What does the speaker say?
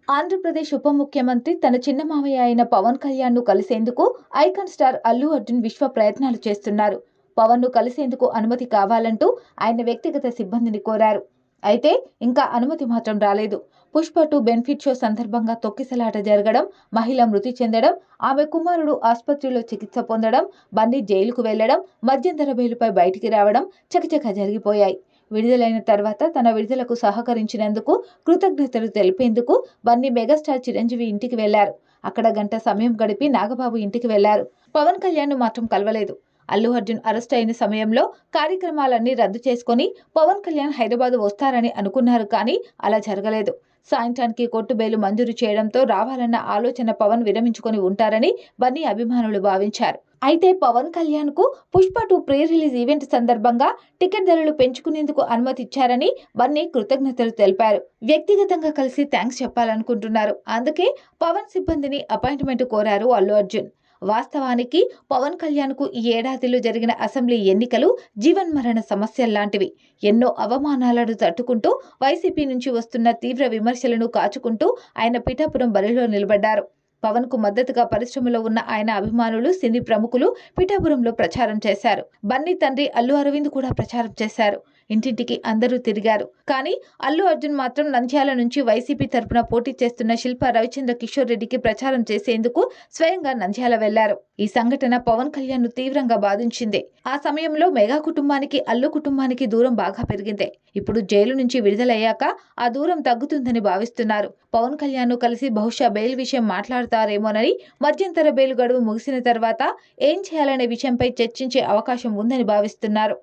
ఆంధ్రప్రదేశ్ ఉప ముఖ్యమంత్రి తన చిన్న మామయ్య అయిన పవన్ కళ్యాణ్ ను కలిసేందుకు ఐకాన్ స్టార్ అల్లు అర్జున్ విశ్వ ప్రయత్నాలు చేస్తున్నారు. పవన్ ను కలిసేందుకు అనుమతి కావాలంటూ ఆయన వ్యక్తిగత సిబ్బందిని కోరారు. అయితే ఇంకా అనుమతి మాత్రం రాలేదు. పుష్ప 2 బెనిఫిట్ షో సందర్భంగా తొక్కిసలాట జరగడం, మహిళ మృతి చెందడం, ఆమె కుమారుడు ఆసుపత్రిలో చికిత్స పొందడం, బన్నీ జైలుకు వెళ్లడం, మధ్యంతర బెయిలుపై బయటికి రావడం చకచకా జరిగిపోయాయి. విడుదలైన తర్వాత తన విడుదలకు సహకరించినందుకు కృతజ్ఞతలు తెలిపేందుకు బన్నీ మెగాస్టార్ చిరంజీవి ఇంటికి వెళ్లారు. అక్కడ గంట సమయం గడిపి నాగబాబు ఇంటికి వెళ్లారు. పవన్ కళ్యాణ్ ను మాత్రం కలవలేదు. అల్లు అర్జున్ అరెస్ట్ అయిన సమయంలో కార్యక్రమాలన్నీ రద్దు చేసుకుని పవన్ కళ్యాణ్ హైదరాబాద్ వస్తారని అనుకున్నారు, కానీ అలా జరగలేదు. సాయంత్రానికి కోర్టు బెయిల్ మంజూరు చేయడంతో రావాలన్న ఆలోచన పవన్ విరమించుకొని ఉంటారని బన్నీ అభిమానులు భావించారు. అయితే పవన్ కళ్యాణ్ కు పుష్ప 2 ప్రీ రిలీజ్ ఈవెంట్ సందర్భంగా టికెట్ ధరలు పెంచుకునేందుకు అనుమతి ఇచ్చారని బన్నీ కృతజ్ఞతలు తెలిపారు. వ్యక్తిగతంగా కలిసి థ్యాంక్స్ చెప్పాలనుకుంటున్నారు. అందుకే పవన్ సిబ్బందిని అపాయింట్మెంట్ కోరారు అల్లు అర్జున్. వాస్తవానికి పవన్ కళ్యాణ్ కు ఈ ఏడాదిలో జరిగిన అసెంబ్లీ ఎన్నికలు జీవన్మరణ సమస్యల్లాంటివి. ఎన్నో అవమానాలను తట్టుకుంటూ వైసీపీ నుంచి వస్తున్న తీవ్ర విమర్శలను కాచుకుంటూ ఆయన పిఠాపురం బరిలో నిలబడ్డారు. పవన్ కు మద్దతుగా పరిశ్రమలో ఉన్న ఆయన అభిమానులు, సినీ ప్రముఖులు పిఠాపురంలో ప్రచారం చేశారు. బన్నీ తండ్రి అల్లు అరవింద్ కూడా ప్రచారం చేశారు. ఇంటింటికి అందరూ తిరిగారు. కానీ అల్లు అర్జున్ మాత్రం నంద్యాల నుంచి వైసీపీ తరపున పోటీ చేస్తున్న శిల్పా రవిచంద్ర కిషోర్ రెడ్డికి ప్రచారం చేసేందుకు స్వయంగా నంద్యాల వెళ్లారు. ఈ సంఘటన పవన్ కళ్యాణ్ ను తీవ్రంగా బాధించింది. ఆ సమయంలో మెగా కుటుంబానికి, అల్లు కుటుంబానికి దూరం బాగా పెరిగింది. ఇప్పుడు జైలు నుంచి విడుదలయ్యాక ఆ దూరం తగ్గుతుందని భావిస్తున్నారు. పవన్ కళ్యాణ్ ను కలిసి బహుశా బెయిల్ విషయం మాట్లాడతారేమోనని, మధ్యంతర బెయిల్ గడువు ముగిసిన తర్వాత ఏం చేయాలనే విషయంపై చర్చించే అవకాశం ఉందని భావిస్తున్నారు.